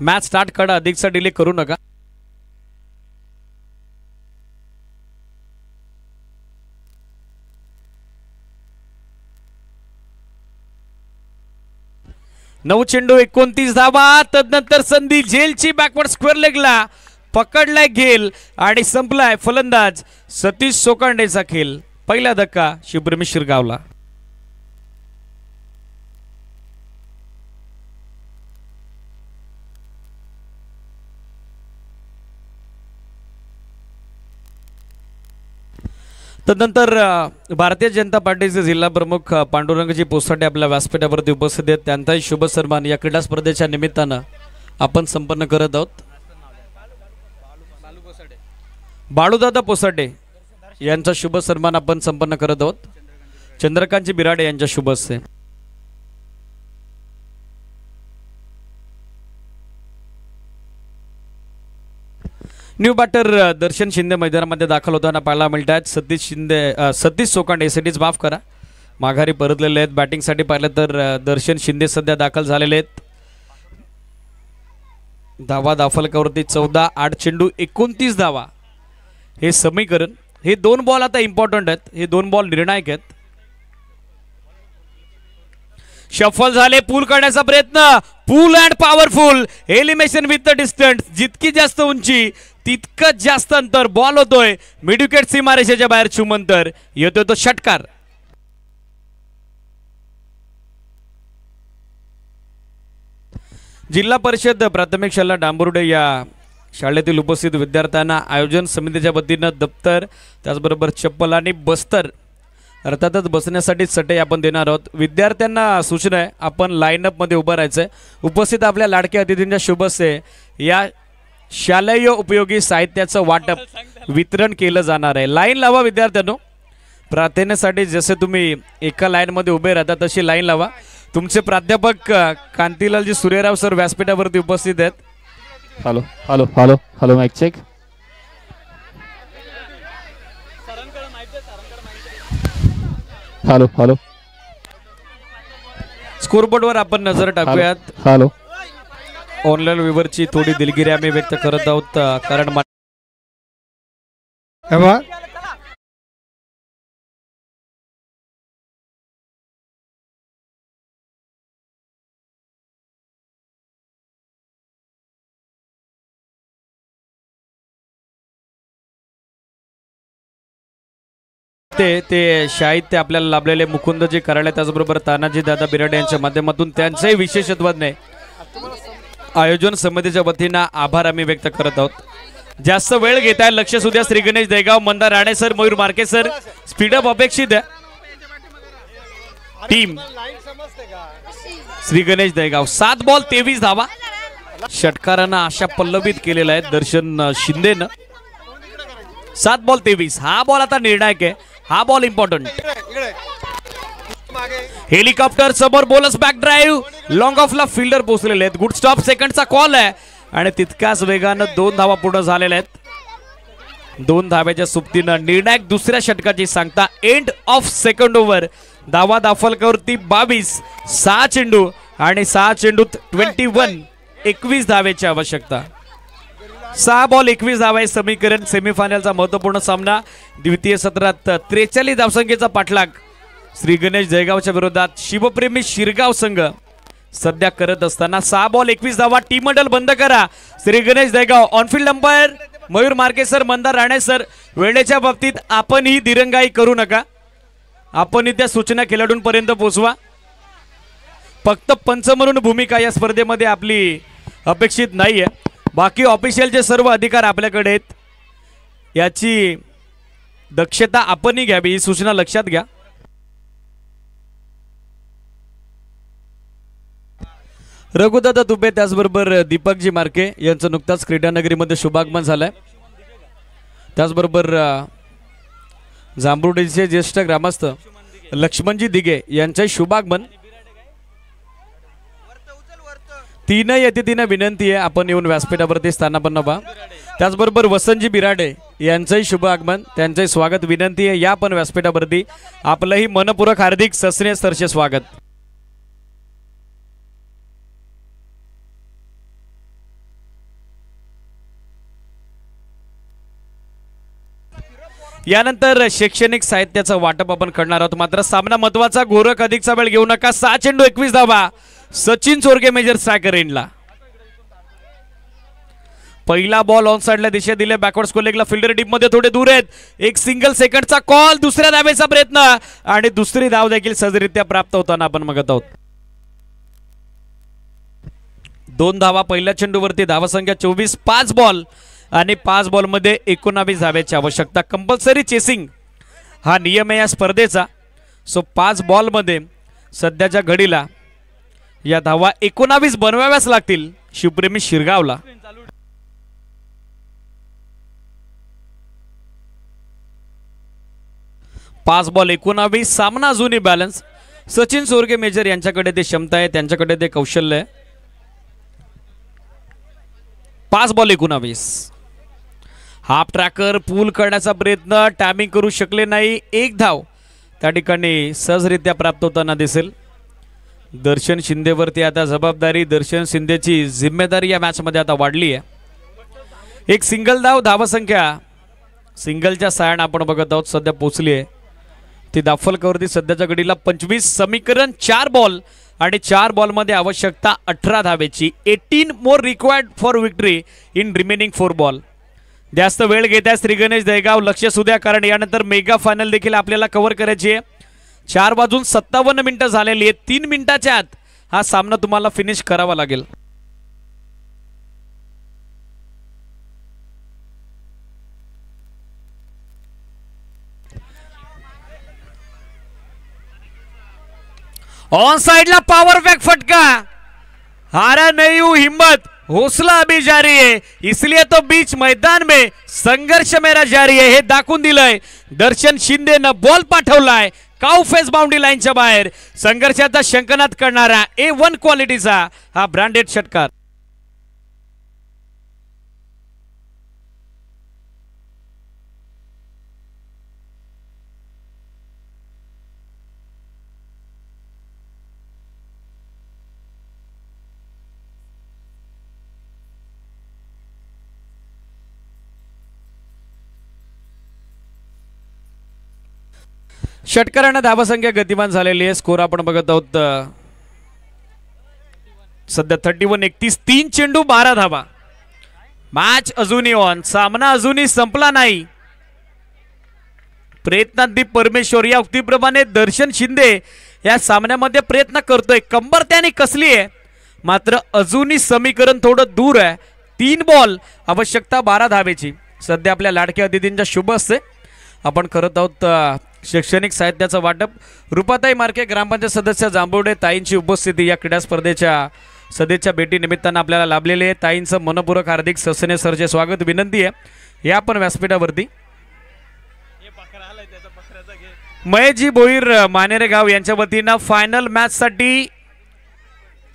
मॅच स्टार्ट करा. अधिकचा डिले करू नका. नऊ चेंडू 29 धावा. तदनंतर संधी झेलची बॅकवर्ड स्क्वेअर लेगला पकडलाय घेल आणि संपलाय फलंदाज सतीश सोकांडेचा खेळ. पहिला धक्का शिवप्रेमी शिरगावला. तदनंतर भारतीय जनता पार्टीचे जिल्हा प्रमुख पांडुरंगजी पोसाटे आपल्या व्यासपीठावरती उपस्थित आहेत. त्यांचाही शुभ सन्मान या क्रीडा स्पर्धेच्या निमित्तानं आपण संपन्न करत आहोत. बाळूदादा पोसाटे यांचा शुभ सन्मान आपण संपन्न करत आहोत। चंद्रकांतजी बिराडे यांच्या शुभ हस्ते। न्यू बॅटर दर्शन शिंदे मैदानामध्ये दाखल होताना पाहायला मिळत आहेत। सतीश सोकांडे एसटीच माफ करा माघारी परतलेले आहेत। बॅटिंगसाठी पाहिलं तर दर्शन शिंदे सध्या दाखल झालेले आहेत। धावा दाफलकावरती 14, 8 चेंडू 29 धावा हे समीकरण। हे 2 बॉल आता इम्पॉर्टंट आहेत, हे 2 बॉल निर्णायक आहेत। शफल झाले, पूल करण्याचा प्रयत्न, pull and powerful elimination with the distance. जितकी जास्त उंची तितकंच जास्त अंतर, बॉल होतोय मिड विकेट सीमारेषेच्या बाहेर चुमंतर, येतोय तो षटकार। जिल्हा परिषद प्राथमिक शाळा डांबुर्डे या शाळेतील उपस्थित विद्यार्थ्यांना आयोजन समितीच्या वतीनं दप्तर त्याचबरोबर चप्पल आणि बस्तर अर्थातच बसण्यासाठी चटई आपण देणार आहोत। विद्यार्थ्यांना सूचना आहे आपण लाईनअप मध्ये उभं राहायचंय। उपस्थित आपल्या लाडक्या अतिथींच्या शुभ हस्ते या शालेय उपयोगी साहित्याचं वाटप वितरण केलं जाणार आहे। लाईन लावा विद्यार्थ्यांनो, प्रार्थनेसाठी जसे तुम्ही एका लाईन मध्ये उभे राहता तशी लाईन लावा। तुमचे प्राध्यापक कांतीलालजी सूर्यराव सर व्यासपीठावरती उपस्थित आहेत। Hello hello hello hello mic check. Hello hello स्कोरबोर्डवर आपण नजर टाकूयात। हॅलो ऑनलाईन व्ह्यूवरची थोडी दिलगिरी आम्ही व्यक्त करत आहोत कारण ते साहित्य आपल्याला लाभलेले मुकुंदजी कराळे त्याचबरोबर तानाजी दादा बिराडे यांच्या माध्यमातून त्यांचंही विशेषत्व नाही। आयोजन समितीच्या वतीनं आभार आम्ही व्यक्त करत आहोत। जास्त वेळ घेताय लक्ष सुद्या Shri Ganesh Dahegaon, Mandar Rane sir, Mayur Marke sir, speedup अपेक्षित आहे। टीम श्री गणेश दहेगाव 7 बॉल 23 धावा षटकारानं आशा पल्लवित केलेला आहे दर्शन शिंदेनं। 7 बॉल 23 हा बॉल आता निर्णायक आहे, हा बॉल इम्पॉर्टंट। हेलिकॉप्टर समोर बोलस बॅक ड्राइव्ह लॉंग ऑफला फिल्डर पोहोचलेले आहेत। गुड स्टॉप सेकंडचा कॉल आहे आणि तितक्याच वेगानं 2 धावा पूर्ण झालेल्या आहेत। 2 धाव्याच्या सुप्तीनं निर्णायक दुसऱ्या षटकाची सांगता एंड ऑफ सेकंड ओव्हर। धावा दाफलकावरती 22, 6 चेंडू आणि 6 चेंडूत 21 धावेची आवश्यकता। 6 बॉल 21 धावा हे समीकरण। सेमीफायनलचा महत्वपूर्ण सामना द्वितीय सत्रात 43 धावसंख्येचा पाठलाग श्री गणेश दहेगावच्या विरोधात शिवप्रेमी शिरगाव संघ सध्या करत असताना 6 बॉल 21 धावा। टीम मंडल बंद करा। Shri Ganesh Dahegaon on-field umpire Mayur Marke sir, Mandar Rane sir, वेळेच्या बाबतीत आपण ही दिरंगाई करू नका। आपण त्या सूचना खेळाडूंपर्यंत पोहोचवा। फक्त पंच म्हणून भूमिका या स्पर्धेमध्ये आपली अपेक्षित नाहीये। बाकी ऑफिशियलचे सर्व अधिकार आपल्याकडे आहेत, याची दक्षता आपणही घ्यावी ही सूचना लक्षात घ्या। रघुदादा तुपे त्याचबरोबर दीपकजी मार्के यांचं नुकताच क्रीडानगरीमध्ये शुभागमन झालंय। त्याचबरोबर जांभरुडीचे ज्येष्ठ ग्रामस्थ लक्ष्मणजी दिघे यांचे शुभागमन। 3 अतिथींना विनंती आहे आपण येऊन व्यासपीठावरती स्थानापन्न व्हा। त्याचबरोबर वसंतजी बिराडे यांचंही शुभ आगमन, त्यांचंही स्वागत विनंती आहे या पण व्यासपीठावरती। आपलंही मनपूर्वक हार्दिक सस्नेह सरसे स्वागत। यानंतर शैक्षणिक साहित्याचं वाटप आपण करणार आहोत। मात्र सामना महत्वाचा, गोरख अधिकचा वेळ घेऊ नका। 6 चेंडू 21 धावा सचिन चोरगे मेजर स्ट्रायकर एंडला। पहिला बॉल ऑन साइडला दिशा दिले, बॅकवर्ड स्कोर लेगला फिल्डर डीप मध्ये थोडे दूर आहेत। एक सिंगल सेकंडचा कॉल, दुसऱ्या धावेचा प्रयत्न आणि दुसरी धाव देखील सहजरित्या प्राप्त होताना आपण बघत आहोत। 2 धावा पहिल्या चेंडूवरती, धावसंख्या 24, 5 बॉल आणि 5 बॉल मध्ये 19 धाव्याची आवश्यकता। कंपल्सरी चेसिंग हा नियम आहे या स्पर्धेचा। सो 5 बॉल मध्ये सध्याच्या घडीला या धावा 19 बनवाव्याच लागतील शिवप्रेमी शिरगावला। 5 बॉल 19, सामना अजूनही बॅलन्स. सचिन सोरगे मेजर यांच्याकडे ते क्षमता आहे, त्यांच्याकडे ते कौशल्य आहे. 5 बॉल 19. हाफ ट्रॅकर पूल करण्याचा प्रयत्न, टायमिंग करू शकले नाही. 1 धाव त्या ठिकाणी सहजरित्या प्राप्त होताना दिसेल. दर्शन शिंदेवरती आता जबाबदारी, दर्शन शिंदेची जिम्मेदारी या मॅचमध्ये आता वाढली आहे. एक सिंगल धाव, धावसंख्या सिंगलच्या साहाय्याने आपण बघत आहोत सध्या पोचली आहे ती दाफलकावरती सध्याच्या घडीला 25. समीकरण 4 बॉल आणि 4 बॉलमध्ये आवश्यकता 18 धावेची. 18 more required for victory in remaining 4 ball. जास्त वेळ घेत आहे श्री गणेश दहेगाव, लक्ष असू द्या कारण यानंतर मेगा फायनल देखील आपल्याला कव्हर करायची आहे. 4 वाजून 57 मिनिटं झालेली आहेत. 3 मिनिटाच्या आत हा सामना तुम्हाला फिनिश करावा लागेल. ऑन साइडला पॉवर बॅक फटका. हारा नहीं हूं हिम्मत, हौसला अभी जारी है, इसलिए तो बीच मैदान में संघर्ष मेरा जारी है हे दाखवून दिलंय. दर्शन शिंदेनं बॉल पाठवलाय काउ फेस बाउंड्री लाईनच्या बाहेर. संघर्षाचा शंकनाद करणारा A1 क्वालिटीचा हा ब्रँडेड षटकार. षटकारांना धावसंख्या गतिमान झालेली आहे. स्कोर आपण बघत आहोत सध्या 31-31. 3 चेंडू 12 धावा. मॅच अजूनही ऑन, सामना अजूनही संपला नाही. प्रयत्नांती परमेश्वर या उक्तीप्रमाणे दर्शन शिंदे या सामन्यामध्ये प्रयत्न करतोय. कंबर त्याने कसली आहे मात्र अजूनही समीकरण थोडं दूर आहे. 3 बॉल आवश्यकता 12 धावेची. सध्या आपल्या लाडक्या अतिथींच्या शुभ असते आपण करत आहोत शैक्षणिक साहित्याचं वाटप. रूपाताई मार्के ग्रामपंचायत सदस्य जांभवडे ताईंची उपस्थिती या क्रीडा स्पर्धेच्या सदेच्या भेटी निमित्तानं आपल्याला लाभलेले आहे. ताईंचं मनपूर्वक हार्दिक ससने सरचे स्वागत विनंती आहे या पण व्यासपीठावरती. महेशजी भोईर मानेरेगाव यांच्या वतीनं फायनल मॅच साठी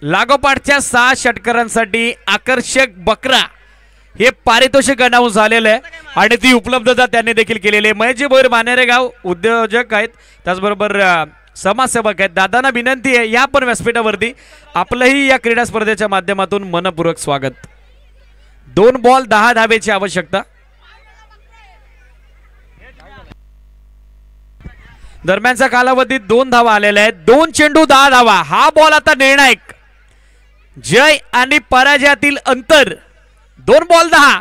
लागोपाठच्या 6 षटकारांसाठी आकर्षक बकरा हे पारितोषिक अनाऊन्स झालेलं आहे आणि ती उपलब्धता त्यांनी देखील केलेली आहे. महेशजी भोईर मानेरेगाव उद्योजक आहेत, त्याचबरोबर समाजसेवक आहेत. दादांना विनंती आहे या पण व्यासपीठावरती आपलंही या क्रीडा स्पर्धेच्या माध्यमातून मनपूर्वक स्वागत. 2 बॉल 10 धावेची आवश्यकता. दरम्यानचा कालावधीत 2 धावा आलेल्या आहेत. 2 चेंडू 10 धावा. हा बॉल आता निर्णायक. जय आणि पराजयातील अंतर 2 बॉल 10.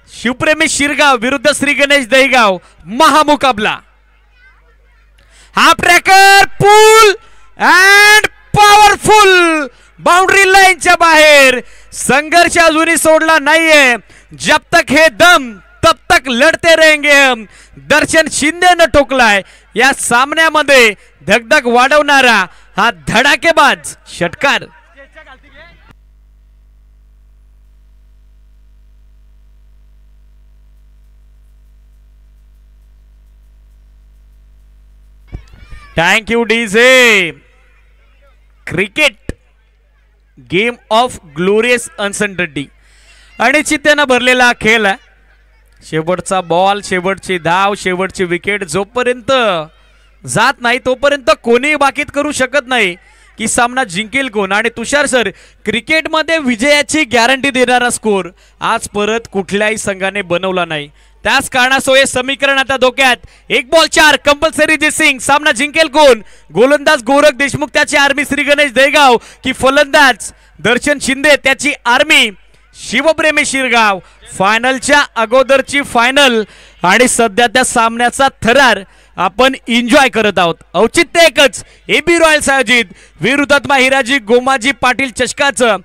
शिवप्रेमी शिरगाव विरुद्ध श्री गणेश दहीगाव महामुकाबला. Half tracker pull and powerful boundary लाईनच्या बाहेर. संघर्ष अजूनही सोडला नाहीये. जब तक हे दम तब तक लढते रहेंगे हम. दर्शन शिंदेनं ठोकलाय या सामन्यामध्ये धगधग वाढवणारा हा धडाकेबाज षटकार. Thank you DJ. Cricket game of glorious uncertainty अनिश्चिततेने भरलेला खेळ आहे. शेवटचा बॉल, शेवटची धाव, शेवटची विकेट जोपर्यंत जात नाही तोपर्यंत कोणी बाकीत करू शकत नाही की सामना जिंकेल कोण. आणि तुषार सर, क्रिकेटमध्ये विजयाची गॅरंटी देणारा स्कोर आज परत कुठल्याही संघाने बनवला नाही. त्याच कारणास्तव हे समीकरण आता धोक्यात. 1 बॉल 4 कंपल्सरी जेसिंग. सामना जिंकेल कोण? गोलंदाज गोरख देशमुख त्याची आर्मी श्री गणेश दहेगाव की फलंदाज दर्शन शिंदे त्याची आर्मी शिवप्रेमी शिरगाव. फायनलच्या अगोदरची फायनल आणि सध्या त्या सामन्याचा थरार आपण एन्जॉय करत आहोत. औचित्य एकच, AB रॉयल्स आयोजित वीर हुतात्मा हिराजी गोमाजी पाटील चषकाचं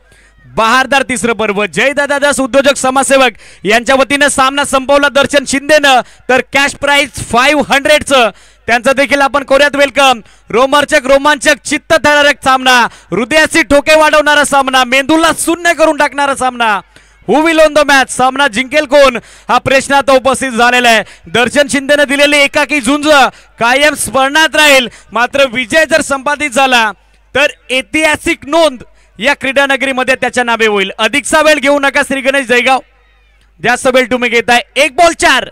बहारदार 3रं पर्व. जयदादा दास उद्योजक समाजसेवक यांच्या वतीने सामना संपवला दर्शन शिंदेनं. तर कॅश प्राइज 500चं त्यांचं देखील आपण करूयात वेलकम. रोमांचक चित्तथरारक सामना, हृदयाची ठोके वाढवणारा सामना, मेंदूला शून्य करून टाकणारा सामना. हु विल ओन द मॅच, सामना जिंकेल कोण, हा प्रश्न आता उपस्थित झालेला आहे. दर्शन शिंदेने दिलेली एकाकी झुंज कायम स्मरणात राहील. मात्र विजय जर संपादित झाला तर ऐतिहासिक नोंद या क्रीडा नगरीमध्ये त्याच्या नावे होईल. अधिकचा वेळ घेऊ नका श्री गणेश जयगाव, जास्त वेळ तुम्ही घेताय. 1 बॉल 4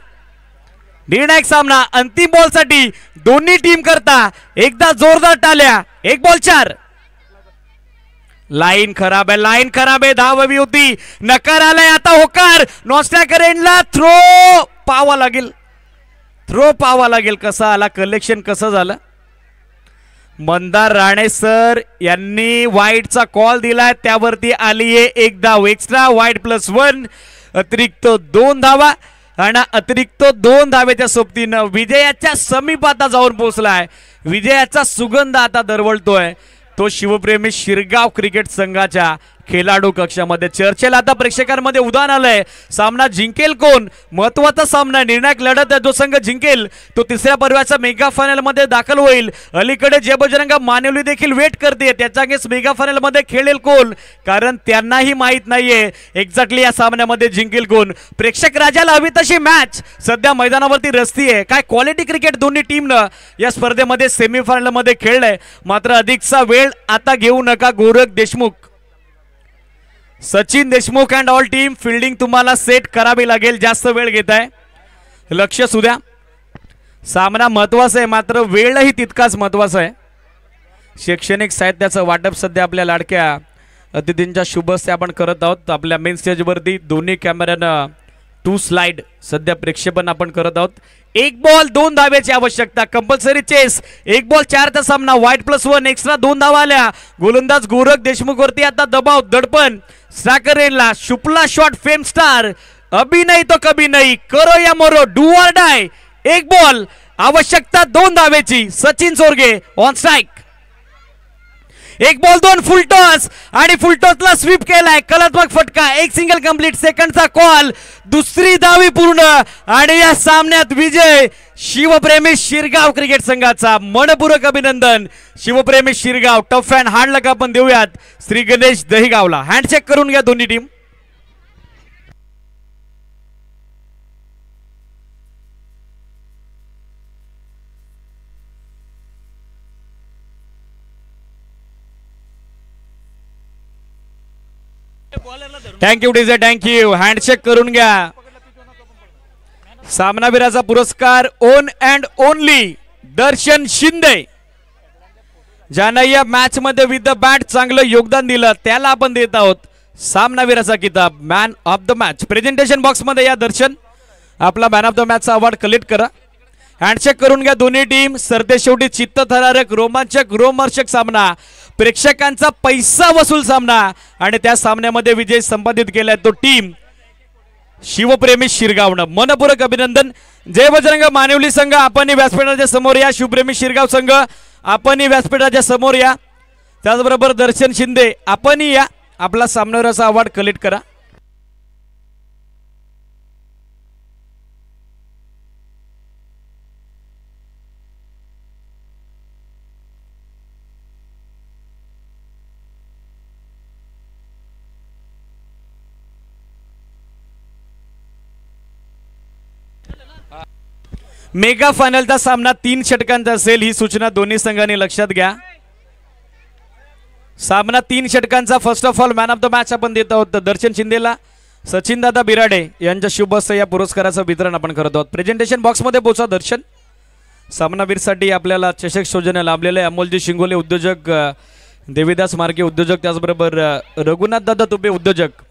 निर्णायक सामना. अंतिम बॉल साठी दोन्ही टीम करता एकदा जोरदार टाळ्या. 1 बॉल 4. लाईन खराब आहे, लाईन खराब आहे. धाव हवी होती, नकार आलाय. आता होकार नॉस्ट्रॅकर एंडला थ्रो पावा लागेल, थ्रो पावा लागेल. कसा आला कलेक्शन, कसं झालं. मंदार राणे सर यांनी वाईटचा कॉल दिलाय, त्यावरती आली आहे 1 धाव एक्स्ट्रा. वाईट +1 अतिरिक्त 2 धावा आणि अतिरिक्त 2 धावेच्या सोबतीनं विजयाच्या समीपाता जाऊन पोहोचलाय. विजयाचा सुगंध आता दरवळतोय तो शिवप्रेमी शिरगाव क्रिकेट संघाच्या खेळाडू कक्षामध्ये. चर्चेला आता प्रेक्षकांमध्ये उदाहरण आलंय. सामना जिंकेल कोण, महत्वाचा सामना, निर्णायक लढत आहे. जो संघ जिंकेल तो तिसऱ्या पर्वाच्या मेगा फायनल मध्ये दाखल होईल. अलीकडे जय बजरंग मानिवली देखील वेट करते त्याच्या अगेन्स्ट मेगा फायनल मध्ये खेळेल कोण, कारण त्यांनाही माहित नाहीये एक्झॅक्टली या सामन्यामध्ये जिंकेल कोण. प्रेक्षक राजाला हवी तशी मॅच सध्या मैदानावरती रस्ती आहे. काय क्वालिटी क्रिकेट दोन्ही टीमनं या स्पर्धेमध्ये सेमीफायनल मध्ये खेळलंय. मात्र अधिकचा वेळ आता घेऊ नका. Gorakh Deshmukh, Sachin Deshmukh and all team fielding तुम्हाला सेट करावी लागेल. जास्त वेळ घेताय, लक्ष सुद्या. सामना महत्वाचा आहे मात्र वेळही तितकाच महत्वाचा आहे. शैक्षणिक साहित्याचं वाटप सध्या आपल्या लाडक्या अतिथींच्या शुभ हस्ते आपण करत आहोत. आपल्या मेन स्टेजवरती दोन्ही कॅमेऱ्यानं 2 स्लाइड सध्या प्रेक्षेपण आपण करत आहोत. 1 बॉल 2 धावेची आवश्यकता, कंपल्सरी चेस. 1 बॉल 4 चा सामना. वाईट +1 एक्स्ट्रा 2 धावा आल्या. गोलंदाज गोरख देशमुख वरती आता दबाव, दडपण. स्ट्रायकर एंडला शुपला शॉट, फेम स्टार. अभी नहीं तो कभी नहीं, करो या मरो, डू और डाय. 1 बॉल आवश्यकता 2 धावेची. Sachin Sorge on strike. 1 ball 2 full toss आणि फुलटॉसला स्वीप केलाय. कलात्मक फटका, 1 सिंगल कंप्लीट. सेकंडचा कॉल, दुसरी धावी पूर्ण आणि या सामन्यात विजय शिवप्रेमी शिरगाव क्रिकेट संघाचा. मनपूर्वक अभिनंदन शिवप्रेमी शिरगाव. टफ अँड हार्ड लक आपण देऊयात श्री गणेश दहिगावला. हँडशेक करून घ्या दोन्ही team. Thank you DJ, thank you. Handshake करून घ्या. सामनावीराचा पुरस्कार ओन अँड ओनली दर्शन शिंदे, ज्यानं या मॅच मध्ये विथ द बॅट चांगलं योगदान दिलं, त्याला आपण देत आहोत सामनावीराचा किताब, man of the match. Presentation box मध्ये या दर्शन आपला मॅन ऑफ द मॅचचा अवॉर्ड कलेक्ट करा. हँडशेक करून घ्या दोन्ही टीम. सरते शेवटी चित्तथरारक, रोमांचक, रोमहर्षक सामना, प्रेक्षकांचा पैसा वसूल सामना आणि त्या सामन्यामध्ये विजय संपादित केलाय तो टीम शिवप्रेमी शिरगावनं. मनपूर्वक अभिनंदन. जय बजरंग मानिवली संघ आपण व्यासपीठाच्या समोर या. शिवप्रेमी शिरगाव संघ आपण व्यासपीठाच्या समोर या. त्याचबरोबर दर्शन शिंदे आपण या. आपला सामनावीराचा अवॉर्ड कलेक्ट करा. मेगा फायनलचा सामना 3 षटकांचा असेल, ही सूचना दोन्ही संघांनी लक्षात घ्या. सामना 3 षटकांचा. First of all man of the match आपण देत आहोत दर्शन शिंदेला. सचिन दादा बिराडे यांच्या शुभ हस्ते या पुरस्काराचं वितरण आपण करत आहोत. प्रेझेंटेशन बॉक्स मध्ये पोहोचा दर्शन. सामनावीरसाठी आपल्याला चषक सौजन्य लाभलेले अमोलजी शिंगोले उद्योजक, देवीदास मार्गे उद्योजक, त्याचबरोबर रघुनाथ दादा तुबे उद्योजक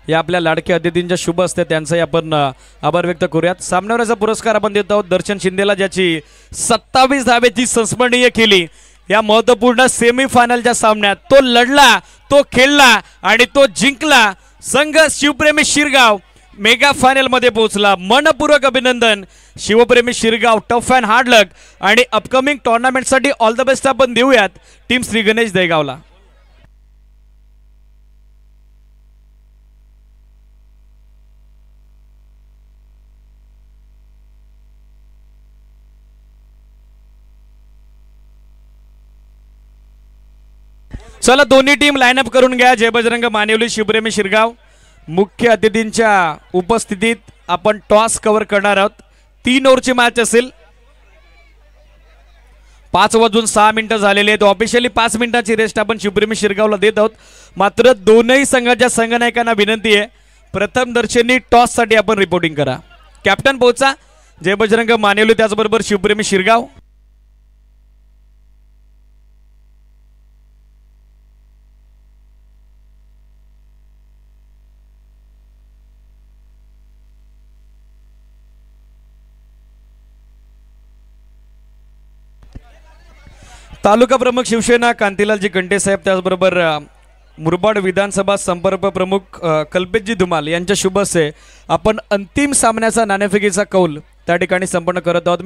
या आपल्या लाडक्या अतिथींच्या शुभ असते, त्यांचाही आपण आभार व्यक्त करूयात. सामनावीराचा पुरस्कार आपण देत आहोत दर्शन शिंदेला, ज्याची 27 धावेची संस्मरणीय केली या महत्वपूर्ण सेमीफायनलच्या सामन्यात. तो लढला, तो खेळला आणि तो जिंकला. संघ शिवप्रेमी शिरगाव मेगा फायनल मध्ये पोहोचला. मनपूर्वक अभिनंदन शिवप्रेमी शिरगाव. टफ अँड हार्ड लक आणि अपकमिंग टुर्नामेंटसाठी ऑल द बेस्ट आपण देऊयात टीम श्री गणेश दहिगावला. चला दोन्ही टीम लाईन अप करून घ्या. जय बजरंग मानिवली शिवप्रेमी शिरगाव. मुख्य अतिथींच्या उपस्थितीत आपण टॉस कव्हर करणार आहोत. 3 ओव्हरची मॅच असेल. 5:06 झालेले आहेत. ऑफिशियली 5 मिनिटाची रेस्ट आपण शिवप्रेमी शिरगावला देत आहोत. मात्र दोनही संघाच्या संघनायकांना विनंती आहे, प्रथम दर्शनी टॉस साठी आपण रिपोर्टिंग करा. कॅप्टन पोचा, जय बजरंग मानेवली, त्याचबरोबर शिवप्रेमी शिरगाव. तालुका प्रमुख शिवसेना कांतीलालजी कंटे साहेब, त्याचबरोबर मुरबाड विधानसभा संपर्क प्रमुख कल्पेशजी धुमाल यांच्या शुभ हस्ते आपण अंतिम सामन्याचा नाणेफेकीचा कौल त्या ठिकाणी संपन्न करत आहोत.